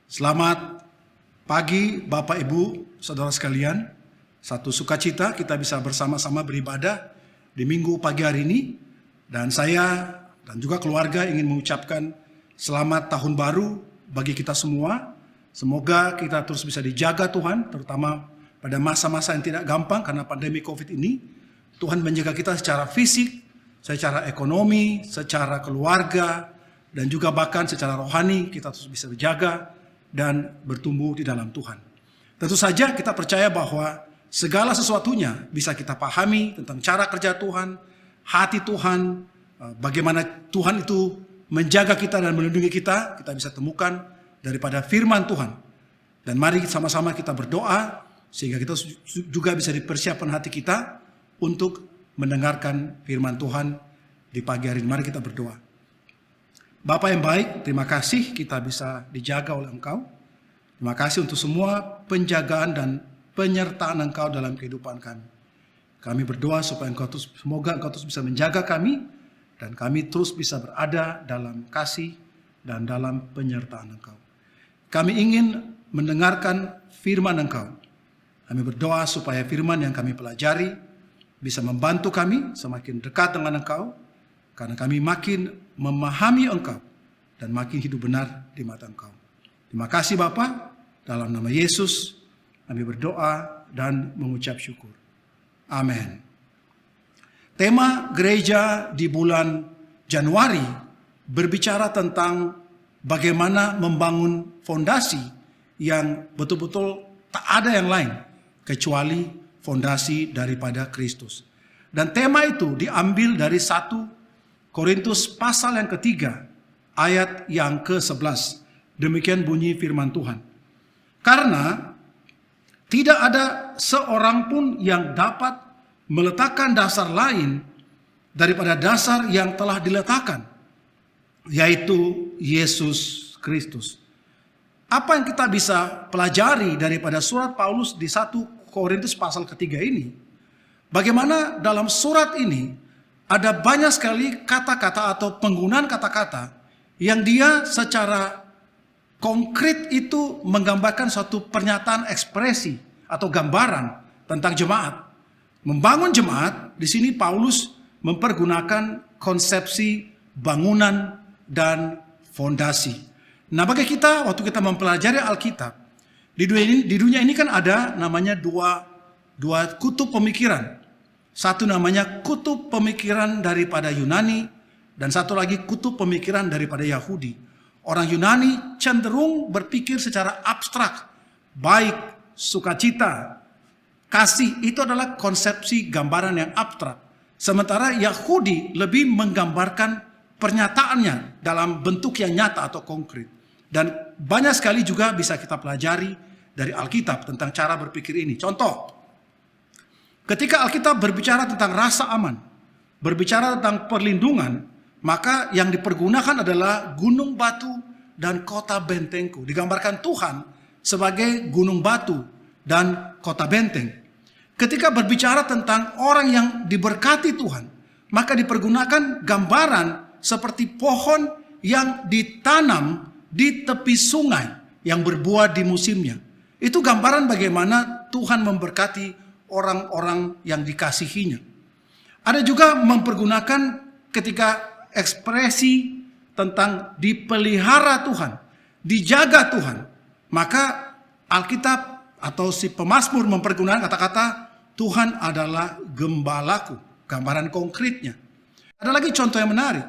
Selamat pagi Bapak Ibu, Saudara sekalian. Satu sukacita kita bisa bersama-sama beribadah di minggu pagi hari ini. Dan saya dan juga keluarga ingin mengucapkan selamat tahun baru bagi kita semua. Semoga kita terus bisa dijaga Tuhan, terutama pada masa-masa yang tidak gampang karena pandemi COVID ini. Tuhan menjaga kita secara fisik, secara ekonomi, secara keluarga, dan juga bahkan secara rohani kita terus bisa dijaga dan bertumbuh di dalam Tuhan. Tentu saja kita percaya bahwa segala sesuatunya bisa kita pahami tentang cara kerja Tuhan, hati Tuhan, bagaimana Tuhan itu menjaga kita dan melindungi kita bisa temukan daripada firman Tuhan. Dan mari sama-sama kita berdoa sehingga kita juga bisa dipersiapkan hati kita untuk mendengarkan firman Tuhan di pagi hari ini. Mari kita berdoa. Bapa yang baik, terima kasih kita bisa dijaga oleh Engkau. Terima kasih untuk semua penjagaan dan penyertaan Engkau dalam kehidupan kami. Kami berdoa supaya semoga Engkau terus bisa menjaga kami, dan kami terus bisa berada dalam kasih dan dalam penyertaan Engkau. Kami ingin mendengarkan firman Engkau. Kami berdoa supaya firman yang kami pelajari bisa membantu kami semakin dekat dengan Engkau, karena kami makin memahami Engkau dan makin hidup benar di mata Engkau. Terima kasih Bapa, dalam nama Yesus kami berdoa dan mengucap syukur. Amin. Tema gereja di bulan Januari berbicara tentang bagaimana membangun fondasi yang betul-betul tak ada yang lain kecuali fondasi daripada Kristus. Dan tema itu diambil dari 1 Korintus pasal yang ketiga, ayat yang ke-11. Demikian bunyi firman Tuhan. Karena tidak ada seorang pun yang dapat meletakkan dasar lain daripada dasar yang telah diletakkan, yaitu Yesus Kristus. Apa yang kita bisa pelajari daripada surat Paulus di 1 Korintus pasal ketiga ini? Bagaimana dalam surat ini ada banyak sekali kata-kata atau penggunaan kata-kata yang dia secara konkret itu menggambarkan suatu pernyataan ekspresi atau gambaran tentang jemaat. Membangun jemaat, di sini Paulus mempergunakan konsepsi bangunan dan fondasi. Nah, bagi kita waktu kita mempelajari Alkitab, di dunia ini kan ada namanya dua kutub pemikiran. Satu namanya kutub pemikiran daripada Yunani, dan satu lagi kutub pemikiran daripada Yahudi. Orang Yunani cenderung berpikir secara abstrak, baik, sukacita, kasih, itu adalah konsepsi gambaran yang abstrak. Sementara Yahudi lebih menggambarkan pernyataannya dalam bentuk yang nyata atau konkret. Dan banyak sekali juga bisa kita pelajari dari Alkitab tentang cara berpikir ini. Contoh, ketika Alkitab berbicara tentang rasa aman, berbicara tentang perlindungan, maka yang dipergunakan adalah gunung batu dan kota bentengku. Digambarkan Tuhan sebagai gunung batu dan kota benteng. Ketika berbicara tentang orang yang diberkati Tuhan, maka dipergunakan gambaran seperti pohon yang ditanam di tepi sungai yang berbuah di musimnya. Itu gambaran bagaimana Tuhan memberkati orang-orang yang dikasihinya. Ada juga mempergunakan ketika ekspresi tentang dipelihara Tuhan, dijaga Tuhan. Maka Alkitab atau si pemazmur mempergunakan kata-kata Tuhan adalah gembalaku, gambaran konkretnya. Ada lagi contoh yang menarik.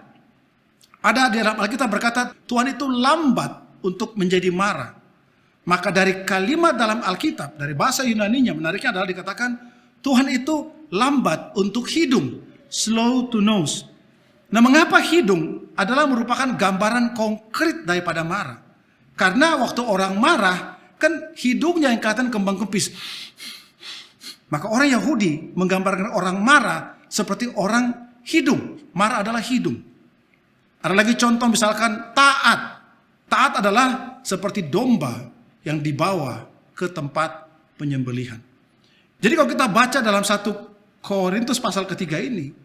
Ada di dalam Alkitab berkata Tuhan itu lambat untuk menjadi marah. Maka dari kalimat dalam Alkitab, dari bahasa Yunaninya, menariknya adalah dikatakan Tuhan itu lambat untuk hidung, slow to nose. Nah, mengapa hidung adalah merupakan gambaran konkret daripada marah? Karena waktu orang marah, kan hidungnya yang kelihatan kembang kempis. Maka orang Yahudi menggambarkan orang marah seperti orang hidung. Marah adalah hidung. Ada lagi contoh misalkan taat. Taat adalah seperti domba yang dibawa ke tempat penyembelihan. Jadi kalau kita baca dalam 1 Korintus pasal ketiga ini,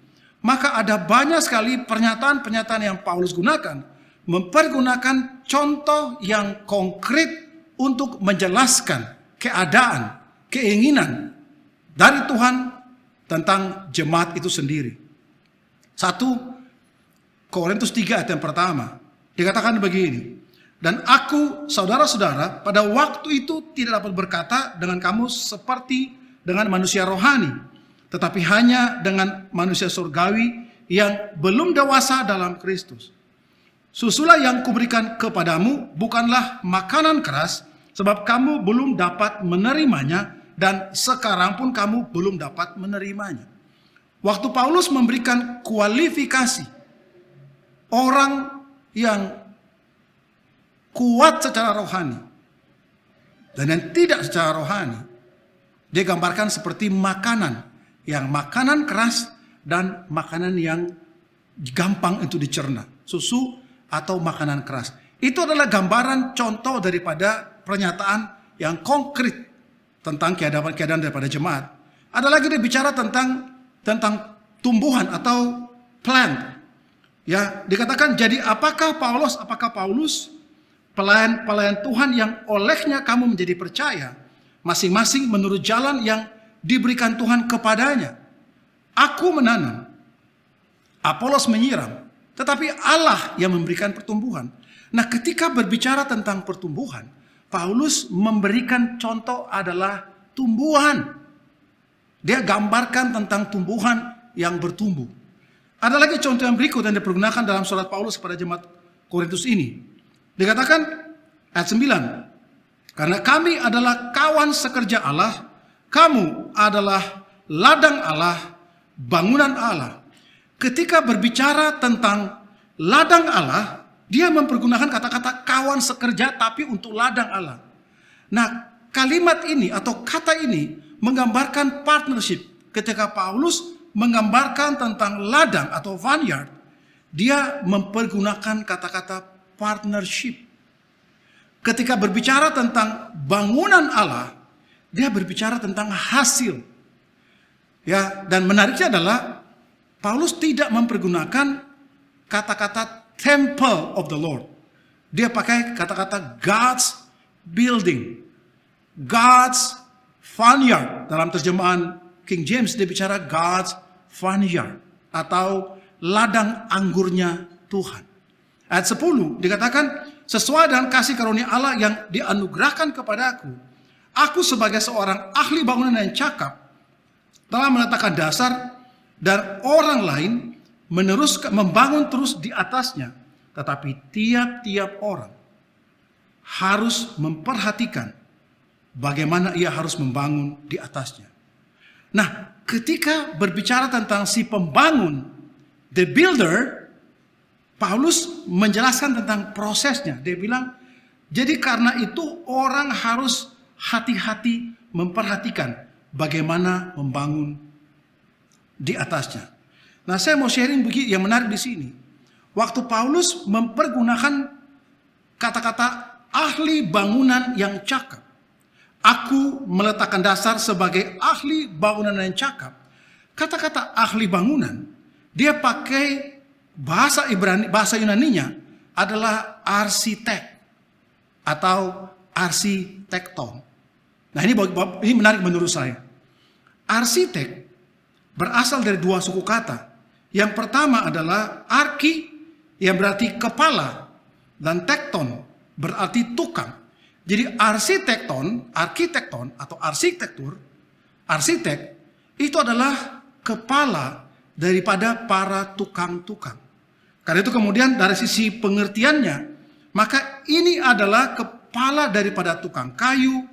maka ada banyak sekali pernyataan-pernyataan yang Paulus gunakan, mempergunakan contoh yang konkret untuk menjelaskan keadaan, keinginan dari Tuhan tentang jemaat itu sendiri. 1 Korintus 3 ayat yang pertama dikatakan begini, dan aku, saudara-saudara, pada waktu itu tidak dapat berkata dengan kamu seperti dengan manusia rohani, tetapi hanya dengan manusia surgawi yang belum dewasa dalam Kristus. Susulah yang kuberikan kepadamu bukanlah makanan keras, sebab kamu belum dapat menerimanya, dan sekarang pun kamu belum dapat menerimanya. Waktu Paulus memberikan kualifikasi orang yang kuat secara rohani dan yang tidak secara rohani, dia gambarkan seperti makanan, yang makanan keras dan makanan yang gampang untuk dicerna, susu atau makanan keras. Itu adalah gambaran contoh daripada pernyataan yang konkret tentang keadaan daripada jemaat. Ada lagi dia bicara tentang tumbuhan atau plant. Ya, dikatakan jadi apakah Paulus pelayan Tuhan yang olehnya kamu menjadi percaya, masing-masing menurut jalan yang diberikan Tuhan kepadanya. Aku menanam, Apolos menyiram, tetapi Allah yang memberikan pertumbuhan. Nah, ketika berbicara tentang pertumbuhan, Paulus memberikan contoh adalah tumbuhan. Dia gambarkan tentang tumbuhan yang bertumbuh. Ada lagi contoh yang berikut yang dipergunakan dalam surat Paulus kepada jemaat Korintus ini. Dikatakan ayat 9, karena kami adalah kawan sekerja Allah, kamu adalah ladang Allah, bangunan Allah. Ketika berbicara tentang ladang Allah, dia mempergunakan kata-kata kawan sekerja tapi untuk ladang Allah. Nah, kalimat ini atau kata ini menggambarkan partnership. Ketika Paulus menggambarkan tentang ladang atau vineyard, dia mempergunakan kata-kata partnership. Ketika berbicara tentang bangunan Allah, dia berbicara tentang hasil. Ya, dan menariknya adalah Paulus tidak mempergunakan kata-kata temple of the Lord. Dia pakai kata-kata God's building, God's vineyard. Dalam terjemahan King James dia bicara God's vineyard atau ladang anggurnya Tuhan. Ayat 10 dikatakan, sesuai dengan kasih karunia Allah yang dianugerahkan kepadaku, aku sebagai seorang ahli bangunan yang cakap telah meletakkan dasar, dan orang lain meneruskan membangun terus di atasnya. Tetapi tiap-tiap orang harus memperhatikan bagaimana ia harus membangun di atasnya. Nah, ketika berbicara tentang si pembangun, the builder, Paulus menjelaskan tentang prosesnya. Dia bilang, jadi karena itu orang harus hati-hati memperhatikan bagaimana membangun di atasnya. Nah, saya mau sharing begini yang menarik di sini. Waktu Paulus mempergunakan kata-kata ahli bangunan yang cakap, aku meletakkan dasar sebagai ahli bangunan yang cakap. Kata-kata ahli bangunan, dia pakai bahasa Ibrani, bahasa Yunaninya adalah arsitek atau arsitekton. Nah, ini menarik menurut saya. Arsitek berasal dari dua suku kata. Yang pertama adalah arki yang berarti kepala dan tekton berarti tukang. Jadi arsitekton atau arsitektur, arsitek itu adalah kepala daripada para tukang-tukang. Karena itu kemudian dari sisi pengertiannya, maka ini adalah kepala daripada tukang kayu,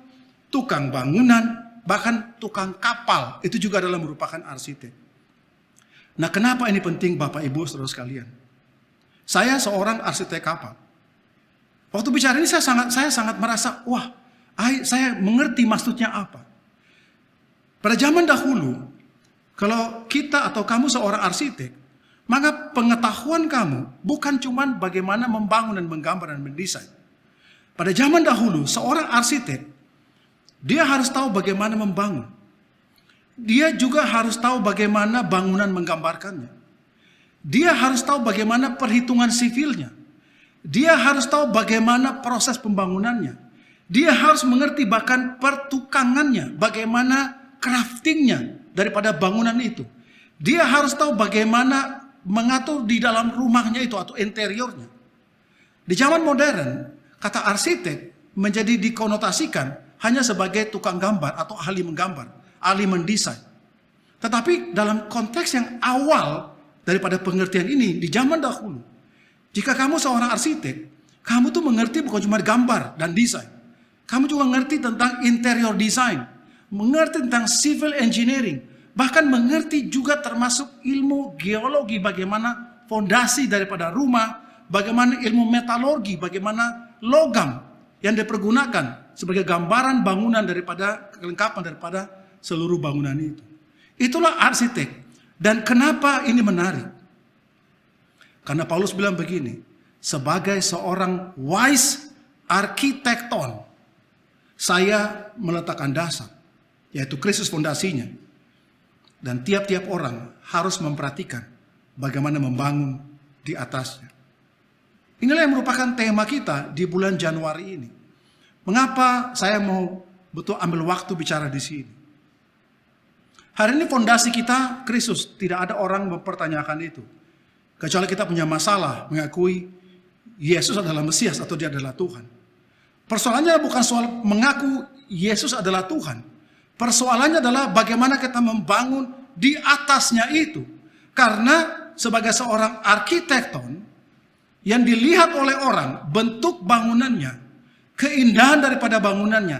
tukang bangunan, bahkan tukang kapal. Itu juga adalah merupakan arsitek. Nah, kenapa ini penting Bapak Ibu saudara sekalian? Saya seorang arsitek kapal. Waktu bicara ini saya sangat merasa, wah, saya mengerti maksudnya apa. Pada zaman dahulu, kalau kita atau kamu seorang arsitek, maka pengetahuan kamu bukan cuma bagaimana membangun dan menggambar dan mendesain. Pada zaman dahulu, seorang arsitek, dia harus tahu bagaimana membangun. Dia juga harus tahu bagaimana bangunan menggambarkannya. Dia harus tahu bagaimana perhitungan sivilnya. Dia harus tahu bagaimana proses pembangunannya. Dia harus mengerti bahkan pertukangannya, bagaimana craftingnya daripada bangunan itu. Dia harus tahu bagaimana mengatur di dalam rumahnya itu atau interiornya. Di zaman modern, kata arsitek menjadi dikonotasikan hanya sebagai tukang gambar atau ahli menggambar, ahli mendesain. Tetapi dalam konteks yang awal daripada pengertian ini di zaman dahulu, jika kamu seorang arsitek, kamu tuh mengerti bukan cuma gambar dan desain. Kamu juga mengerti tentang interior design, mengerti tentang civil engineering, bahkan mengerti juga termasuk ilmu geologi, bagaimana fondasi daripada rumah, bagaimana ilmu metalurgi, bagaimana logam yang dipergunakan sebagai gambaran bangunan daripada kelengkapan daripada seluruh bangunan itu. Itulah arsitek. Dan kenapa ini menarik? Karena Paulus bilang begini, sebagai seorang wise arkitekton, saya meletakkan dasar, yaitu Kristus fondasinya. Dan tiap-tiap orang harus memperhatikan bagaimana membangun di atasnya. Inilah yang merupakan tema kita di bulan Januari ini. Mengapa saya mau betul ambil waktu bicara di sini? Hari ini fondasi kita Kristus, tidak ada orang mempertanyakan itu. Kecuali kita punya masalah mengakui Yesus adalah Mesias atau dia adalah Tuhan. Persoalannya bukan soal mengaku Yesus adalah Tuhan. Persoalannya adalah bagaimana kita membangun di atasnya itu. Karena sebagai seorang arkitekton yang dilihat oleh orang, bentuk bangunannya, keindahan daripada bangunannya,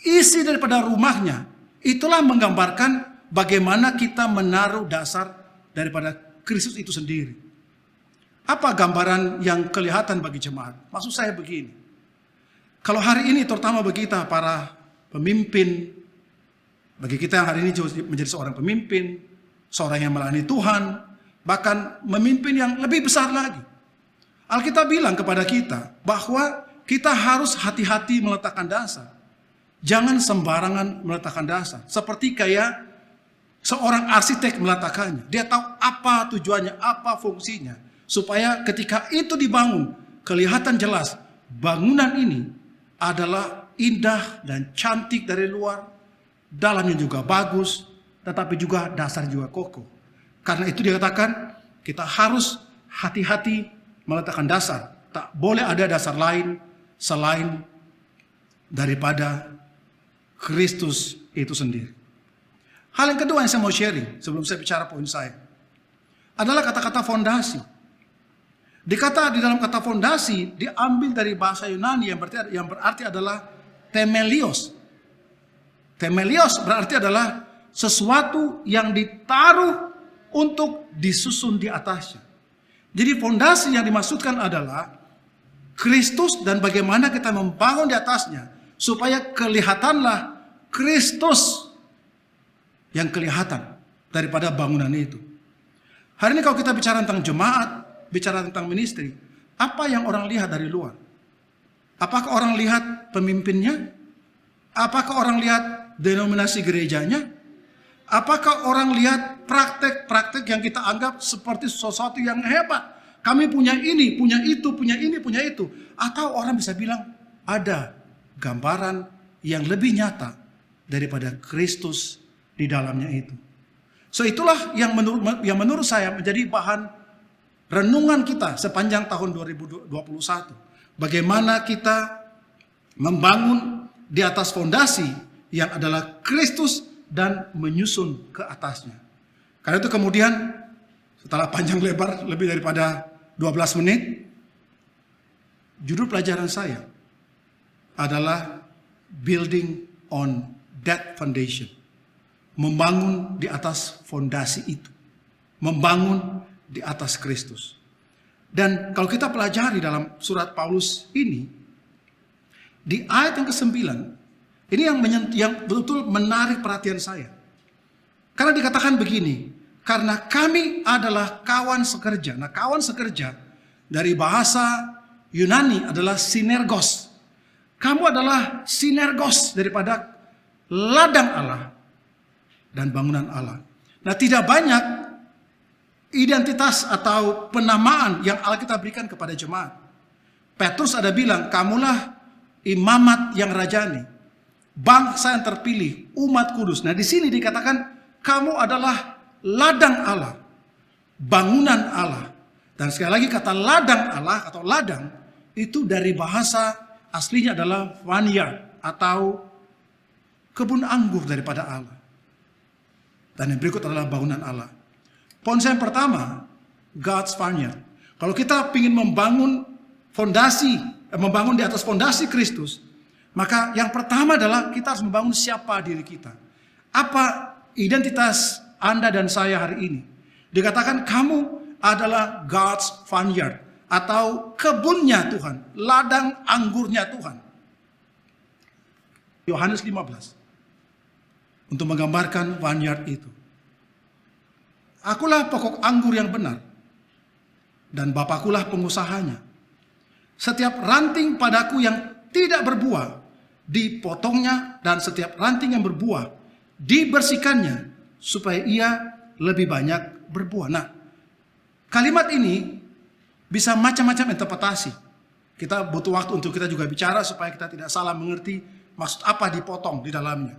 isi daripada rumahnya, itulah menggambarkan bagaimana kita menaruh dasar daripada Kristus itu sendiri. Apa gambaran yang kelihatan bagi jemaat? Maksud saya begini. Kalau hari ini terutama bagi kita para pemimpin, bagi kita yang hari ini menjadi seorang pemimpin, seorang yang melayani Tuhan, bahkan memimpin yang lebih besar lagi. Alkitab bilang kepada kita bahwa kita harus hati-hati meletakkan dasar. Jangan sembarangan meletakkan dasar. Seperti kayak seorang arsitek meletakkannya. Dia tahu apa tujuannya, apa fungsinya. Supaya ketika itu dibangun, kelihatan jelas bangunan ini adalah indah dan cantik dari luar, dalamnya juga bagus, tetapi juga dasar juga kokoh. Karena itu dikatakan kita harus hati-hati meletakkan dasar. Tak boleh ada dasar lain selain daripada Kristus itu sendiri. Hal yang kedua yang saya mau sharing sebelum saya bicara poin saya adalah kata-kata fondasi. Dikata di dalam kata fondasi diambil dari bahasa Yunani yang berarti adalah temelios. Temelios berarti adalah sesuatu yang ditaruh untuk disusun di atasnya. Jadi fondasi yang dimaksudkan adalah Kristus dan bagaimana kita membangun di atasnya supaya kelihatanlah Kristus yang kelihatan daripada bangunan itu. Hari ini kalau kita bicara tentang jemaat, bicara tentang ministry, apa yang orang lihat dari luar? Apakah orang lihat pemimpinnya? Apakah orang lihat denominasi gerejanya? Apakah orang lihat praktek-praktek yang kita anggap seperti sesuatu yang hebat? Kami punya ini, punya itu, punya ini, punya itu. Atau orang bisa bilang ada gambaran yang lebih nyata daripada Kristus di dalamnya itu. So itulah yang menurut saya menjadi bahan renungan kita sepanjang tahun 2021. Bagaimana kita membangun di atas fondasi yang adalah Kristus dan menyusun ke atasnya. Karena itu kemudian setelah panjang lebar lebih daripada 12 menit, judul pelajaran saya adalah Building on That Foundation. Membangun di atas fondasi itu. Membangun di atas Kristus. Dan kalau kita pelajari dalam surat Paulus ini, di ayat yang ke-9, ini yang betul-betul menarik perhatian saya. Karena dikatakan begini, karena kami adalah kawan sekerja. Nah, kawan sekerja dari bahasa Yunani adalah sinergos. Kamu adalah sinergos daripada ladang Allah dan bangunan Allah. Nah, tidak banyak identitas atau penamaan yang Alkitab berikan kepada jemaat. Petrus ada bilang, kamulah imamat yang rajani, bangsa yang terpilih, umat kudus. Nah, di sini dikatakan kamu adalah ladang Allah, bangunan Allah. Dan sekali lagi kata ladang Allah atau ladang itu dari bahasa aslinya adalah vineyard atau kebun anggur daripada Allah. Dan yang berikut adalah bangunan Allah. Poin saya yang pertama, God's vineyard. Kalau kita ingin membangun fondasi, membangun di atas fondasi Kristus, maka yang pertama adalah kita harus membangun siapa diri kita. Apa identitas Anda dan saya hari ini? Dikatakan kamu adalah God's vineyard atau kebunnya Tuhan, ladang anggurnya Tuhan. Yohanes 15 untuk menggambarkan vineyard itu. Akulah pokok anggur yang benar dan Bapakkulah pengusahanya. Setiap ranting padaku yang tidak berbuah dipotongnya, dan setiap ranting yang berbuah dibersihkannya supaya ia lebih banyak berbuah. Nah, kalimat ini bisa macam-macam interpretasi. Kita butuh waktu untuk kita juga bicara supaya kita tidak salah mengerti maksud apa dipotong di dalamnya.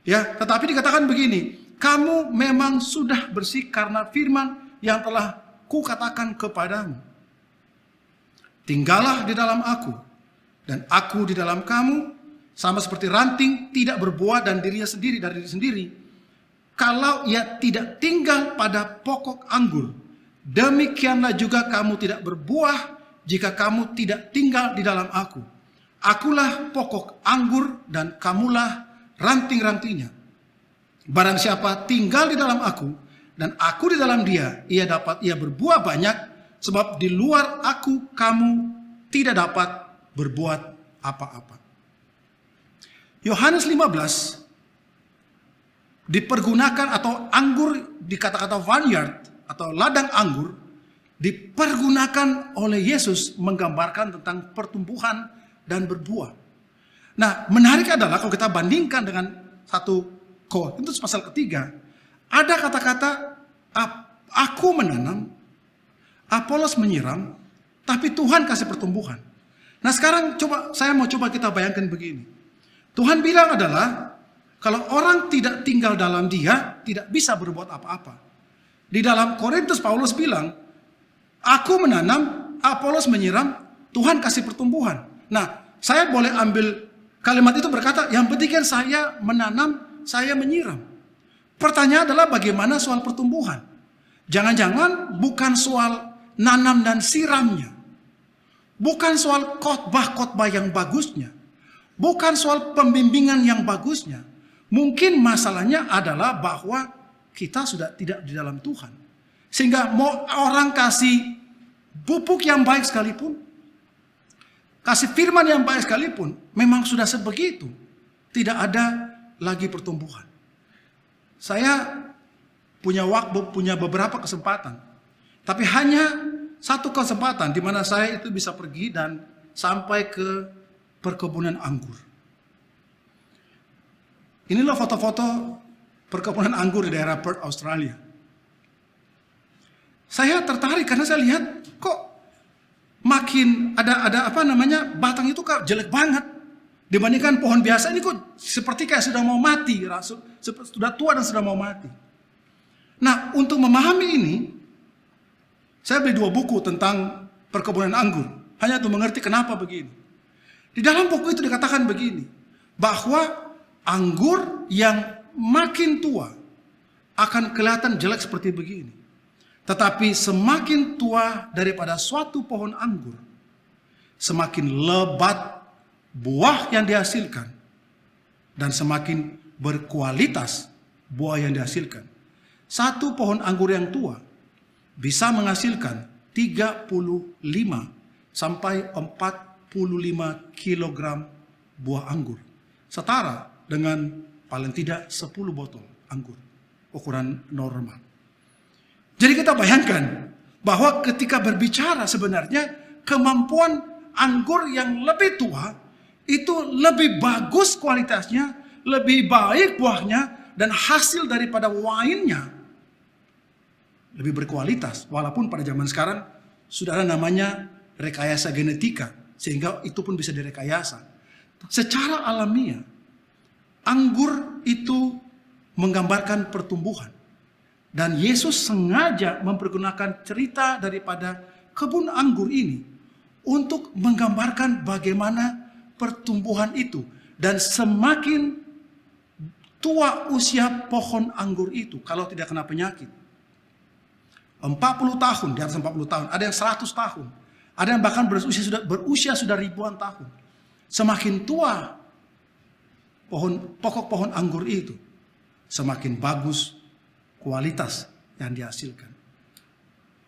Ya, tetapi dikatakan begini, kamu memang sudah bersih karena firman yang telah kukatakan kepadamu. Tinggallah di dalam aku dan aku di dalam kamu, sama seperti ranting tidak berbuah dan dirinya sendiri dari diri sendiri. Kalau ia tidak tinggal pada pokok anggur, demikianlah juga kamu tidak berbuah jika kamu tidak tinggal di dalam aku. Akulah pokok anggur dan kamulah ranting-rantingnya. Barang siapa tinggal di dalam aku dan aku di dalam dia, ia berbuah banyak, sebab di luar aku kamu tidak dapat berbuat apa-apa. Yohanes 15 dipergunakan, atau anggur di kata-kata vineyard atau ladang anggur dipergunakan oleh Yesus menggambarkan tentang pertumbuhan dan berbuah. Nah, menarik adalah kalau kita bandingkan dengan 1 Korintus pasal ketiga, ada kata-kata aku menanam, Apolos menyiram, tapi Tuhan kasih pertumbuhan. Nah, sekarang saya mau coba kita bayangkan begini. Tuhan bilang adalah kalau orang tidak tinggal dalam dia, tidak bisa berbuat apa-apa. Di dalam Korintus Paulus bilang, aku menanam, Apolos menyiram, Tuhan kasih pertumbuhan. Nah, saya boleh ambil kalimat itu berkata, yang penting kan saya menanam, saya menyiram. Pertanyaan adalah bagaimana soal pertumbuhan? Jangan-jangan bukan soal nanam dan siramnya. Bukan soal khotbah-khotbah yang bagusnya. Bukan soal pembimbingan yang bagusnya. Mungkin masalahnya adalah bahwa kita sudah tidak di dalam Tuhan. Sehingga mau orang kasih pupuk yang baik sekalipun, kasih firman yang baik sekalipun, memang sudah sebegitu. Tidak ada lagi pertumbuhan. Saya punya beberapa kesempatan. Tapi hanya satu kesempatan di mana saya itu bisa pergi dan sampai ke perkebunan anggur. Inilah foto-foto perkebunan anggur di daerah Perth, Australia. Saya tertarik karena saya lihat kok makin ada batang itu kok jelek banget dibandingkan pohon biasa. Ini kok seperti kayak sudah mau mati, sudah tua dan sudah mau mati. Nah, untuk memahami ini, saya beli 2 buku tentang perkebunan anggur, hanya untuk mengerti kenapa begini. Di dalam buku itu dikatakan begini, bahwa anggur yang makin tua akan kelihatan jelek seperti begini. Tetapi semakin tua daripada suatu pohon anggur, semakin lebat buah yang dihasilkan dan semakin berkualitas buah yang dihasilkan. Satu pohon anggur yang tua bisa menghasilkan 35 sampai 45 kilogram buah anggur. Setara dengan paling tidak 10 botol anggur. Ukuran normal. Jadi kita bayangkan bahwa ketika berbicara sebenarnya kemampuan anggur yang lebih tua itu lebih bagus kualitasnya, lebih baik buahnya, dan hasil daripada wine-nya lebih berkualitas. Walaupun pada zaman sekarang sudah ada namanya rekayasa genetika, sehingga itu pun bisa direkayasa. Secara alamiah, anggur itu menggambarkan pertumbuhan. Dan Yesus sengaja mempergunakan cerita daripada kebun anggur ini untuk menggambarkan bagaimana pertumbuhan itu. Dan semakin tua usia pohon anggur itu, kalau tidak kena penyakit, 40 tahun, di atas 40 tahun, ada yang 100 tahun, ada yang bahkan berusia sudah ribuan tahun. Semakin tua pokok pohon anggur itu, semakin bagus kualitas yang dihasilkan.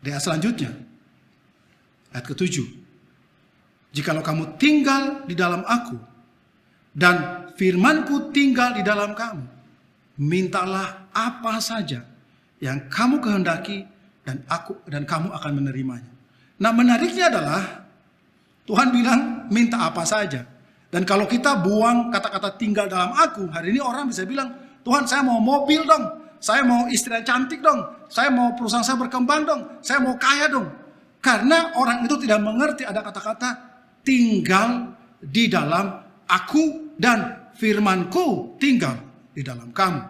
Di ayat selanjutnya, ayat ke-7. Jikalau kamu tinggal di dalam aku, dan firmanku tinggal di dalam kamu, mintalah apa saja yang kamu kehendaki, dan kamu akan menerimanya. Nah, menariknya adalah Tuhan bilang minta apa saja. Dan kalau kita buang kata-kata tinggal dalam aku, hari ini orang bisa bilang, Tuhan saya mau mobil dong, saya mau istri yang cantik dong, saya mau perusahaan saya berkembang dong, saya mau kaya dong. Karena orang itu tidak mengerti ada kata-kata tinggal di dalam aku dan firmanku tinggal di dalam kamu.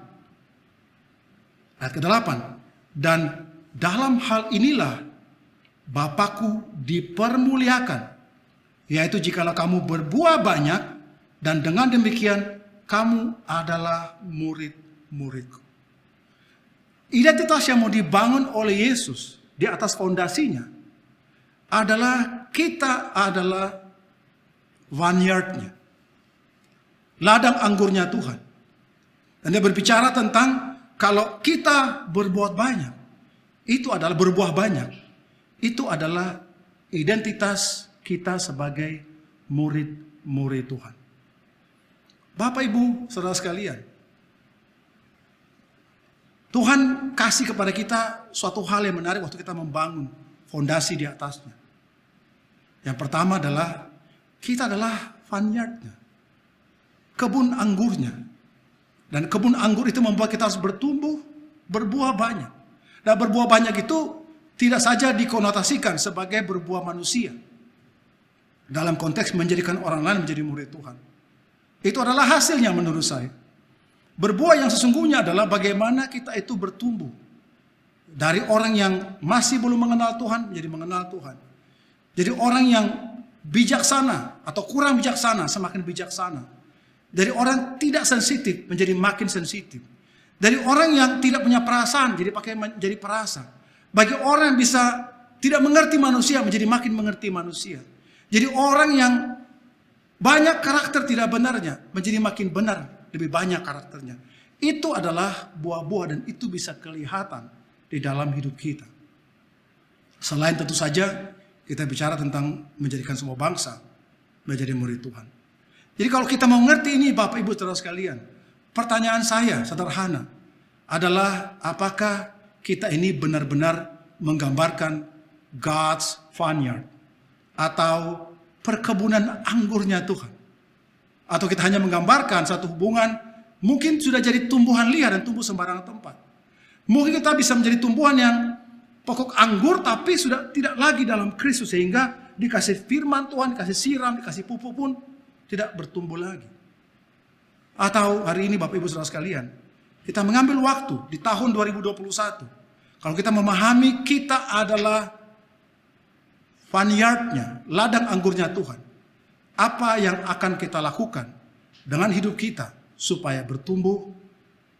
Ayat ke-8. Dan dalam hal inilah Bapakku dipermuliakan, yaitu jikalau kamu berbuah banyak, dan dengan demikian kamu adalah murid-muridku. Identitas yang mau dibangun oleh Yesus di atas fondasinya adalah kita adalah vineyard-nya, ladang anggurnya Tuhan. Dan dia berbicara tentang kalau kita berbuat banyak, itu adalah berbuah banyak, itu adalah identitas kita sebagai murid-murid Tuhan. Bapak, Ibu, saudara sekalian, Tuhan kasih kepada kita suatu hal yang menarik waktu kita membangun fondasi di atasnya. Yang pertama adalah kita adalah vineyard-nya, kebun anggurnya. Dan kebun anggur itu membuat kita harus bertumbuh, berbuah banyak. Dan berbuah banyak itu tidak saja dikonotasikan sebagai berbuah manusia, dalam konteks menjadikan orang lain menjadi murid Tuhan. Itu adalah hasilnya menurut saya. Berbuah yang sesungguhnya adalah bagaimana kita itu bertumbuh. Dari orang yang masih belum mengenal Tuhan menjadi mengenal Tuhan. Jadi orang yang bijaksana atau kurang bijaksana semakin bijaksana. Dari orang tidak sensitif menjadi makin sensitif. Dari orang yang tidak punya perasaan jadi perasa. Bagi orang yang bisa tidak mengerti manusia menjadi makin mengerti manusia. Jadi orang yang banyak karakter tidak benarnya menjadi makin benar, lebih banyak karakternya. Itu adalah buah-buah dan itu bisa kelihatan di dalam hidup kita. Selain tentu saja kita bicara tentang menjadikan semua bangsa menjadi murid Tuhan. Jadi kalau kita mau ngerti ini Bapak Ibu saudara sekalian, pertanyaan saya sederhana adalah apakah kita ini benar-benar menggambarkan God's vineyard atau perkebunan anggurnya Tuhan? Atau kita hanya menggambarkan satu hubungan mungkin sudah jadi tumbuhan liar dan tumbuh sembarangan tempat. Mungkin kita bisa menjadi tumbuhan yang pokok anggur tapi sudah tidak lagi dalam Kristus, sehingga dikasih firman Tuhan, dikasih siram, dikasih pupuk pun tidak bertumbuh lagi. Atau hari ini Bapak Ibu saudara sekalian, kita mengambil waktu di tahun 2021. Kalau kita memahami kita adalah vineyard-nya, ladang anggurnya Tuhan. Apa yang akan kita lakukan dengan hidup kita supaya bertumbuh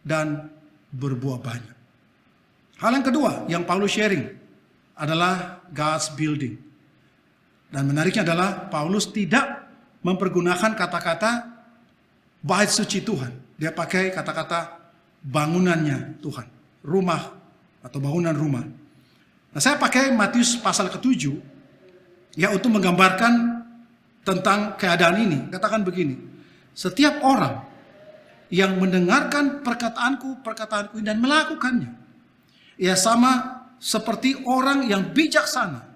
dan berbuah banyak? Hal yang kedua yang Paulus sharing adalah God's building. Dan menariknya adalah Paulus tidak mempergunakan kata-kata bait suci Tuhan. Dia pakai kata-kata bangunannya Tuhan, rumah atau bangunan rumah. Nah, saya pakai Matius pasal ke-7 ya untuk menggambarkan tentang keadaan ini. Katakan begini, setiap orang yang mendengarkan perkataanku ini dan melakukannya, ia sama seperti orang yang bijaksana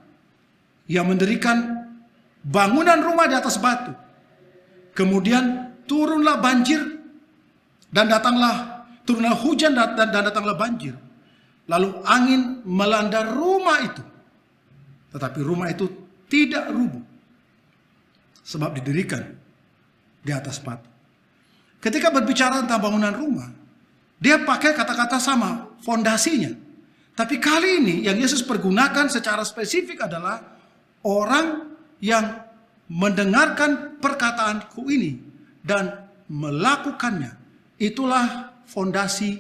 yang mendirikan bangunan rumah di atas batu. Kemudian turunlah banjir dan turunlah hujan dan datanglah banjir. Lalu angin melanda rumah itu. Tetapi rumah itu tidak rubuh, sebab didirikan di atas batu. Ketika berbicara tentang bangunan rumah, dia pakai kata-kata sama, fondasinya. Tapi kali ini yang Yesus pergunakan secara spesifik adalah orang yang mendengarkan perkataanku ini dan melakukannya. Itulah fondasi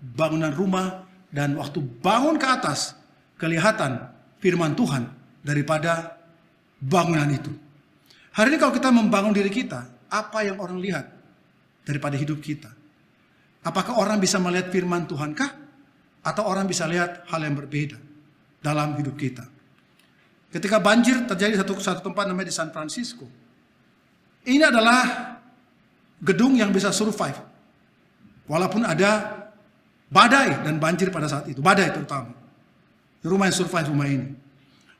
bangunan rumah, dan waktu bangun ke atas kelihatan firman Tuhan daripada bangunan itu. Hari ini kalau kita membangun diri kita, apa yang orang lihat daripada hidup kita? Apakah orang bisa melihat firman Tuhan kah? Atau orang bisa lihat hal yang berbeda dalam hidup kita? Ketika banjir terjadi satu tempat namanya di San Francisco. Ini adalah gedung yang bisa survive. Walaupun ada badai dan banjir pada saat itu. Badai terutama. Rumah yang survive rumah ini.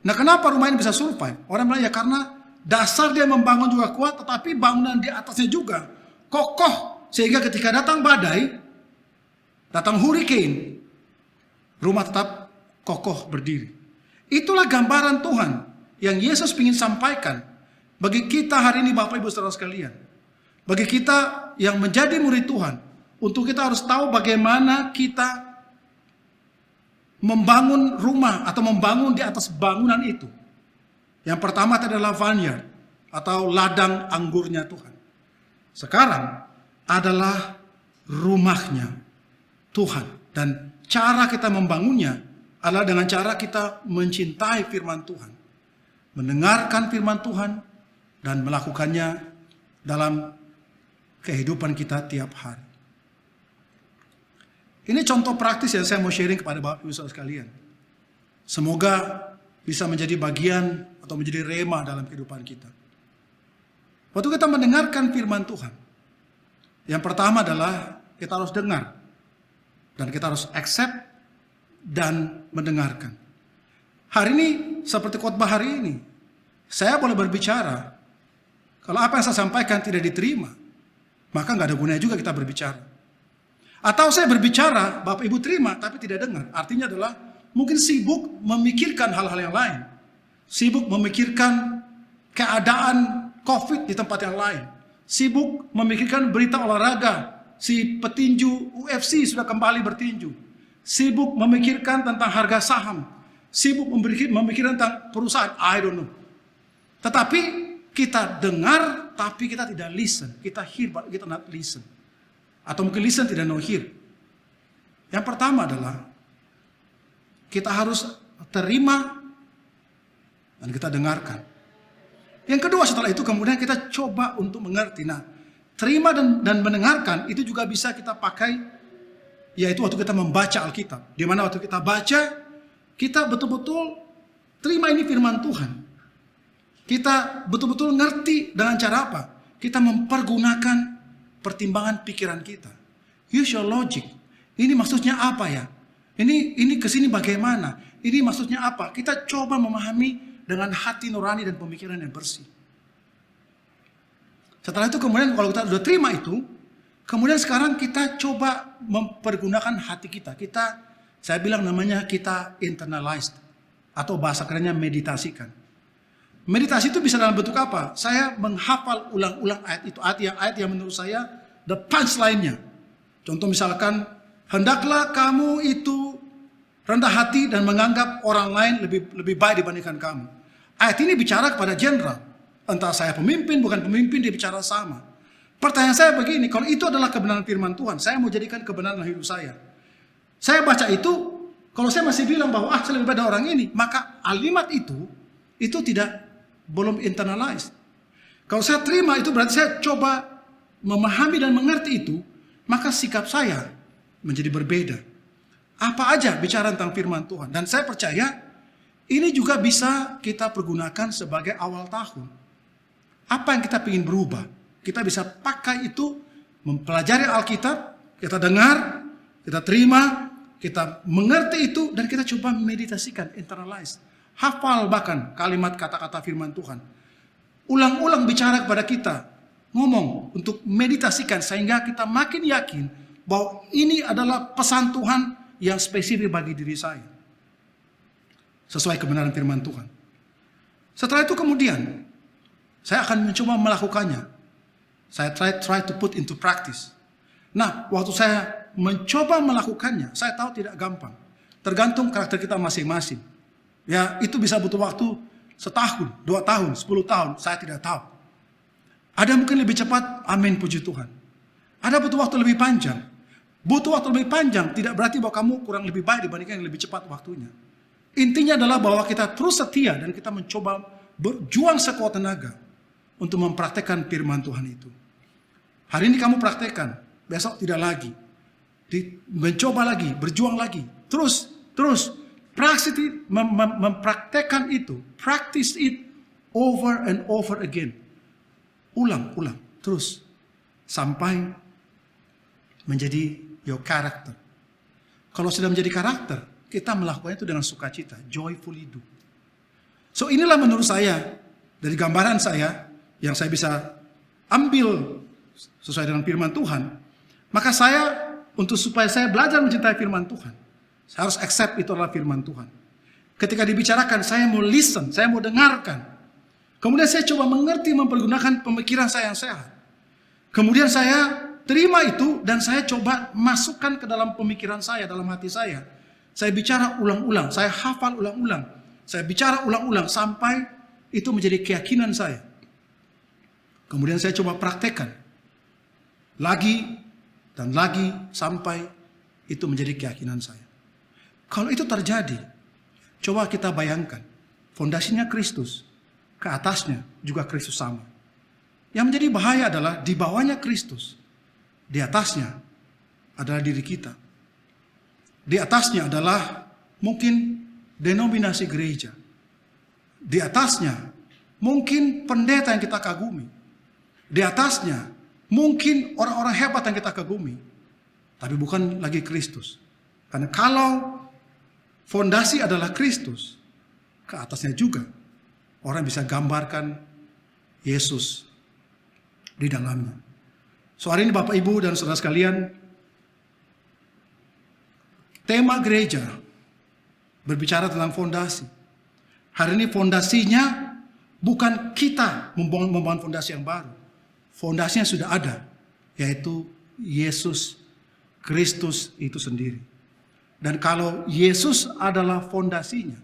Nah, kenapa rumah ini bisa survive? Orang bilang ya karena dasar dia membangun juga kuat, tetapi bangunan di atasnya juga kokoh. Sehingga ketika datang badai, datang hurricane, rumah tetap kokoh berdiri. Itulah gambaran Tuhan yang Yesus ingin sampaikan bagi kita hari ini, Bapak Ibu Saudara sekalian. Bagi kita yang menjadi murid Tuhan, untuk kita harus tahu bagaimana kita membangun rumah atau membangun di atas bangunan itu. Yang pertama adalah vineyard atau ladang anggurnya Tuhan. Sekarang adalah rumahnya Tuhan. Dan cara kita membangunnya adalah dengan cara kita mencintai firman Tuhan. Mendengarkan firman Tuhan dan melakukannya dalam kehidupan kita tiap hari. Ini contoh praktis yang saya mau sharing kepada Bapak Ibu Saudara sekalian. Semoga bisa menjadi bagian atau menjadi rema dalam kehidupan kita. Waktu kita mendengarkan firman Tuhan, yang pertama adalah kita harus dengar. Dan kita harus accept dan mendengarkan. Hari ini, seperti khotbah hari ini, saya boleh berbicara. Kalau apa yang saya sampaikan tidak diterima, maka nggak ada gunanya juga kita berbicara. Atau saya berbicara, Bapak Ibu terima, tapi tidak dengar. Artinya adalah mungkin sibuk memikirkan hal-hal yang lain. Sibuk memikirkan keadaan COVID di tempat yang lain. Sibuk memikirkan berita olahraga. Si petinju UFC sudah kembali bertinju. Sibuk memikirkan tentang harga saham. Sibuk memikirkan tentang perusahaan. I don't know. Tetapi kita dengar, tapi kita tidak listen. Kita hear, but kita not listen. Atau mungkin listen tidak no hear. Yang pertama adalah kita harus terima dan kita dengarkan. Yang kedua setelah itu kemudian kita coba untuk mengerti. Nah, terima dan mendengarkan itu juga bisa kita pakai, yaitu waktu kita membaca Alkitab. Di mana waktu kita baca, kita betul-betul terima ini firman Tuhan. Kita betul-betul ngerti dengan cara apa? Kita mempergunakan pertimbangan pikiran kita. Use your logic. Ini maksudnya apa ya? Ini kesini bagaimana? Ini maksudnya apa? Kita coba memahami dengan hati nurani dan pemikiran yang bersih. Setelah itu kemudian kalau kita sudah terima itu, kemudian sekarang kita coba mempergunakan hati kita. Saya bilang namanya kita internalized. Atau bahasa kerennya meditasikan. Meditasi itu bisa dalam bentuk apa? Saya menghafal ulang-ulang ayat itu. Ayat yang menurut saya the punchline-nya. Contoh misalkan, hendaklah kamu itu rendah hati dan menganggap orang lain lebih baik dibandingkan kamu. Ayat ini bicara kepada jenderal. Entah saya pemimpin, bukan pemimpin, dia bicara sama. Pertanyaan saya begini, kalau itu adalah kebenaran firman Tuhan, saya mau jadikan kebenaran hidup saya. Saya baca itu, kalau saya masih bilang bahwa saya lebih baik dari orang ini, maka kalimat itu belum internalized. Kalau saya terima itu berarti saya coba memahami dan mengerti itu, maka sikap saya menjadi berbeda. Apa aja bicara tentang firman Tuhan. Dan saya percaya ini juga bisa kita pergunakan sebagai awal tahun. Apa yang kita ingin berubah, kita bisa pakai itu, mempelajari Alkitab, kita dengar, kita terima, kita mengerti itu, dan kita coba meditasikan, internalize. Hafal bahkan kalimat kata-kata firman Tuhan. Ulang-ulang bicara kepada kita. Ngomong untuk meditasikan sehingga kita makin yakin bahwa ini adalah pesan Tuhan yang spesifik bagi diri saya. Sesuai kebenaran firman Tuhan. Setelah itu kemudian saya akan mencoba melakukannya. Saya try to put into practice. Nah, waktu saya mencoba melakukannya, saya tahu tidak gampang. Tergantung karakter kita masing-masing. Ya, itu bisa butuh waktu setahun, 2 tahun, 10 tahun, saya tidak tahu. Ada mungkin lebih cepat, amin, puji Tuhan. Ada butuh waktu lebih panjang. Butuh waktu lebih panjang tidak berarti bahwa kamu kurang lebih baik dibandingkan yang lebih cepat waktunya. Intinya adalah bahwa kita terus setia dan kita mencoba berjuang sekuat tenaga untuk mempraktekkan firman Tuhan itu. Hari ini kamu praktekkan, besok tidak lagi. Mencoba lagi, berjuang lagi. Terus. Mempraktekkan itu. Practice it over and over again. Ulang, terus. Sampai menjadi your character. Kalau sudah menjadi karakter, kita melakukannya itu dengan sukacita. Joyfully do. So inilah menurut saya, dari gambaran saya, yang saya bisa ambil sesuai dengan firman Tuhan. Maka supaya saya belajar mencintai firman Tuhan, saya harus accept itu adalah firman Tuhan. Ketika dibicarakan, saya mau listen, saya mau dengarkan. Kemudian saya coba mengerti, mempergunakan pemikiran saya yang sehat. Kemudian saya terima itu dan saya coba masukkan ke dalam pemikiran saya, dalam hati saya. Saya bicara ulang-ulang, saya hafal ulang-ulang. Saya bicara ulang-ulang sampai itu menjadi keyakinan saya. Kemudian saya coba praktekkan. Lagi dan lagi sampai itu menjadi keyakinan saya. Kalau itu terjadi, coba kita bayangkan. Fondasinya Kristus, ke atasnya juga Kristus sama. Yang menjadi bahaya adalah di bawahnya Kristus, di atasnya adalah diri kita. Di atasnya adalah mungkin denominasi gereja. Di atasnya mungkin pendeta yang kita kagumi. Di atasnya mungkin orang-orang hebat yang kita kagumi. Tapi bukan lagi Kristus. Karena kalau fondasi adalah Kristus, ke atasnya juga orang bisa gambarkan Yesus di dalamnya. So hari ini Bapak Ibu dan saudara sekalian, tema gereja berbicara tentang fondasi. Hari ini fondasinya bukan kita membangun fondasi yang baru. Fondasinya sudah ada, yaitu Yesus Kristus itu sendiri. Dan kalau Yesus adalah fondasinya,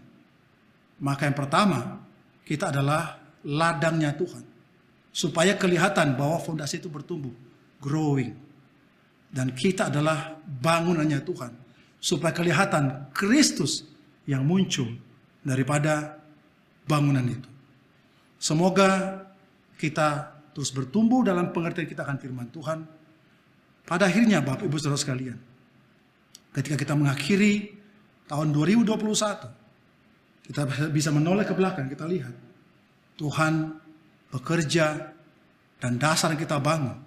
maka yang pertama, kita adalah ladangnya Tuhan. Supaya kelihatan bahwa fondasi itu bertumbuh, growing. Dan kita adalah bangunannya Tuhan. Supaya kelihatan Kristus yang muncul daripada bangunan itu. Semoga kita terus bertumbuh dalam pengertian kita akan firman Tuhan. Pada akhirnya Bapak Ibu Saudara sekalian, ketika kita mengakhiri tahun 2021, kita bisa menoleh ke belakang, kita lihat Tuhan bekerja dan dasar yang kita bangun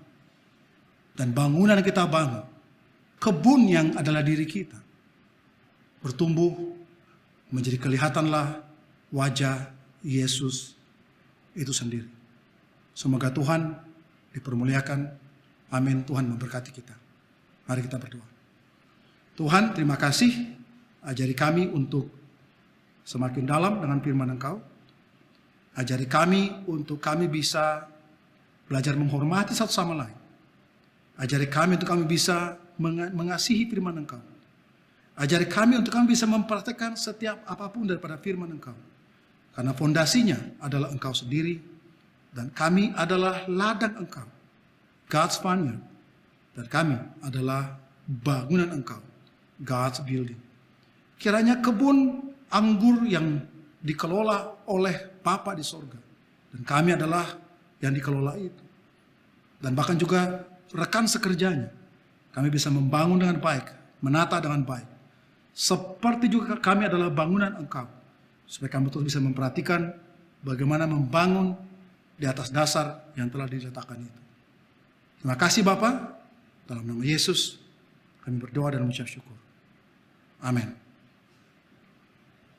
dan bangunan yang kita bangun, kebun yang adalah diri kita, bertumbuh menjadi kelihatanlah wajah Yesus itu sendiri. Semoga Tuhan dipermuliakan. Amin. Tuhan memberkati kita. Mari kita berdoa. Tuhan, terima kasih. Ajari kami untuk semakin dalam dengan firman Engkau. Ajari kami untuk kami bisa belajar menghormati satu sama lain. Ajari kami untuk kami bisa mengasihi firman Engkau. Ajari kami untuk kami bisa mempraktekkan setiap apapun daripada firman Engkau. Karena fondasinya adalah Engkau sendiri. Dan kami adalah ladang Engkau. God's vineyard. Dan kami adalah bangunan Engkau. God's building. Kiranya kebun anggur yang dikelola oleh Bapa di sorga. Dan kami adalah yang dikelola itu. Dan bahkan juga rekan sekerjanya. Kami bisa membangun dengan baik. Menata dengan baik. Seperti juga kami adalah bangunan Engkau. Supaya kami terus bisa memperhatikan bagaimana membangun di atas dasar yang telah diletakkan itu. Terima kasih Bapa. Dalam nama Yesus kami berdoa dan mengucap syukur. Amin.